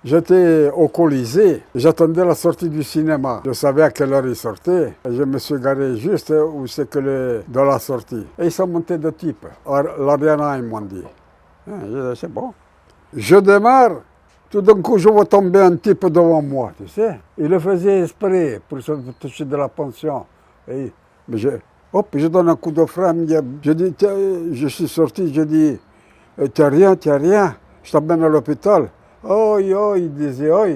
J'étais au Colisée, j'attendais la sortie du cinéma. Je savais à quelle heure il sortait. Et je me suis garé juste où c'est que de la sortie. Et ils sont montés de type. L'Ariana, ils m'ont dit. C'est bon. Je démarre. Tout d'un coup, je vois tomber un type devant moi, tu sais. Il le faisait exprès pour se toucher de la pension. Mais je donne un coup de frein. Je dis, je suis sorti, je dis, t'as rien, je t'emmène à l'hôpital. Oh, il disait, oi.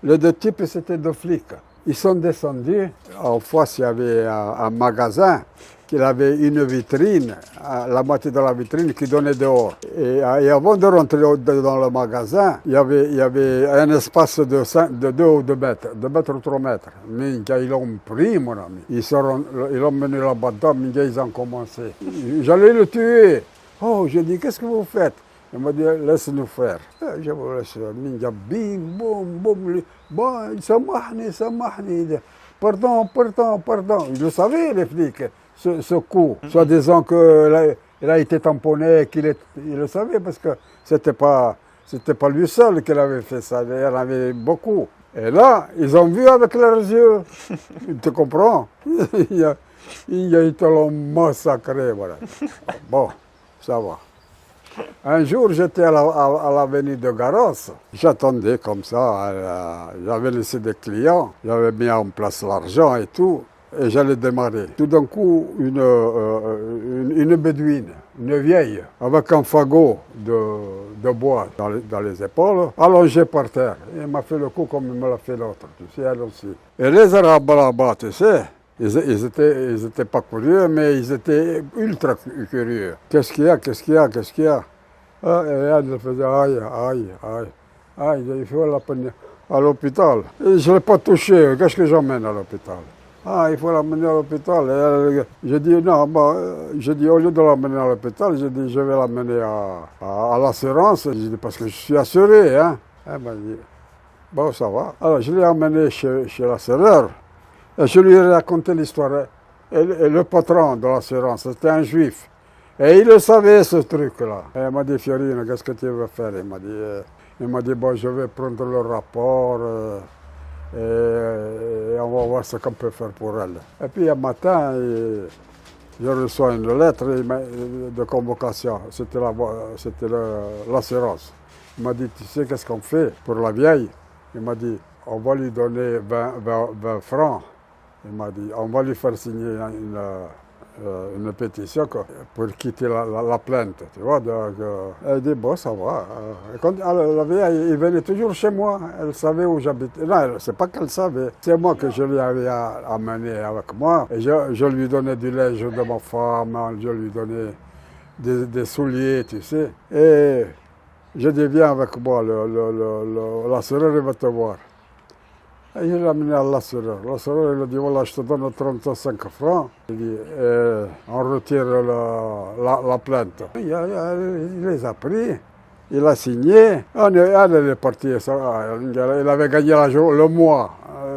Les deux types, c'était deux flics. Ils sont descendus. En face, il y avait un magasin qui avait une vitrine, la moitié de la vitrine qui donnait dehors. Et avant de rentrer dans le magasin, il y avait un espace de 2 ou 2 mètres, 2 mètres ou 3 mètres. Mais ils l'ont pris, mon ami. Ils l'ont mené là-bas dedans, mais ils ont commencé. J'allais le tuer. Oh, j'ai dit, qu'est-ce que vous faites? Il m'a dit, laisse-nous faire. Je vous laisse. Bing, boum. Bon, samahni. Pardon. Ils le savaient, les flics, ce coup. Soi-disant qu'il a été tamponné, il le savait, parce que c'était pas lui seul qui avait fait ça. Il y en avait beaucoup. Et là, ils ont vu avec leurs yeux. Tu comprends? Ils te l'ont massacré, voilà. Bon, ça va. Un jour, j'étais à l'avenue de Garros. J'attendais comme ça. J'avais laissé des clients. J'avais mis en place l'argent et tout. Et j'allais démarrer. Tout d'un coup, une bédouine, une vieille, avec un fagot de bois dans les épaules, allongée par terre. Elle m'a fait le coup comme il me l'a fait l'autre. Tu sais, elle aussi. Et les Arabes là-bas, tu sais, ils étaient pas curieux, mais ils étaient ultra curieux. Qu'est-ce qu'il y a? Ah, et elle faisait aïe. Il faut l'amener à l'hôpital. Et je ne l'ai pas touché. Qu'est-ce que j'emmène à l'hôpital? Ah, il faut l'amener à l'hôpital. J'ai dit non, au lieu de l'amener à l'hôpital, j'ai dit je vais l'amener à l'assurance. J'ai dit parce que je suis assuré, hein. Elle m'a dit, bon, ça va. Alors, je l'ai amené chez l'assureur. Et je lui ai raconté l'histoire. Et le patron de l'assurance, c'était un juif. Et il le savait, ce truc-là. Et il m'a dit, Fiorino, qu'est-ce que tu veux faire? Il m'a dit, bon, je vais prendre le rapport et on va voir ce qu'on peut faire pour elle. Et puis, un matin, je reçois une lettre de convocation. C'était l'assurance. Il m'a dit, tu sais qu'est-ce qu'on fait pour la vieille? Il m'a dit, on va lui donner 20 francs. Il m'a dit, on va lui faire signer une pétition pour quitter la plainte, tu vois. Donc, elle dit, bon, ça va. La vieille, il venait toujours chez moi. Elle savait où j'habitais. Non, c'est pas qu'elle savait. C'est moi que je lui avais amené avec moi. Et je lui donnais du linge de ma femme, je lui donnais des souliers, tu sais. Et je dis, viens avec moi, l'assureur, il va te voir. Et je l'ai amené à l'assureur. L'assureur, il a dit, voilà, je te donne 35 francs. Il dit, on retire la plainte. Il les a pris, il a signé. Elle est partie. Elle avait gagné le mois.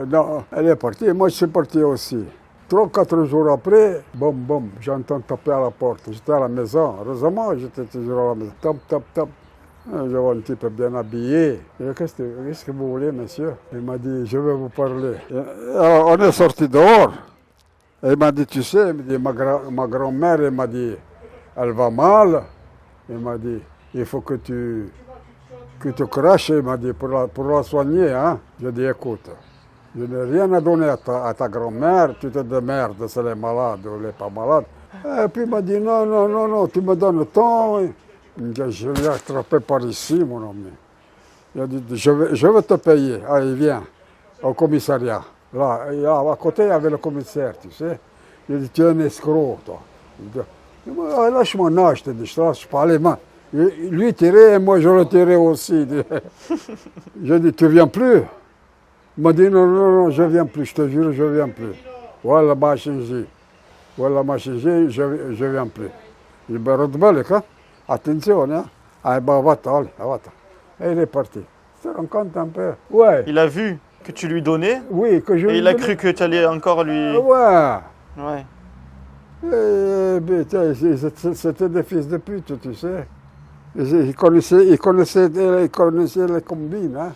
Non, elle est partie, moi je suis parti aussi. 3-4 jours après, boum, j'entends taper à la porte. J'étais à la maison. Heureusement, j'étais toujours à la maison. Top. Je vois un type bien habillé. Qu'est-ce que vous voulez, monsieur? Il m'a dit, je vais vous parler. Alors, on est sorti dehors. Et il m'a dit, tu sais, il m'a dit, ma grand-mère, elle m'a dit, elle va mal. Il m'a dit, il faut que tu craches, il m'a dit, pour la soigner. Hein? J'ai dit, écoute, je n'ai rien à donner à ta grand-mère, tu te démerdes si elle est malade ou elle n'est pas malade. Et puis il m'a dit, non, tu me donnes le temps. Je l'ai attrapé par ici, mon ami. Il a dit, je vais te payer. Allez, viens, au commissariat. Là, à côté, il y avait le commissaire, tu sais. Il a dit, tu es un escroc, toi. Il dit, lâche-moi, non, je te dis, je ne lâche pas les mains. Lui tirait et moi je le tirais aussi. J'ai dit, tu viens plus? Il m'a dit, non, je ne viens plus, je te jure, je ne viens plus. Voilà, m'a changé, je ne viens plus. Il m'a dit, attention, hein? Ah, ben, va-t'en. Et il est parti. Tu te rends compte un peu? Ouais. Il a vu que tu lui donnais? Oui, que je lui Et il a cru que tu allais encore lui... Ouais. C'était des fils de pute, tu sais. Ils connaissaient les combines. Hein.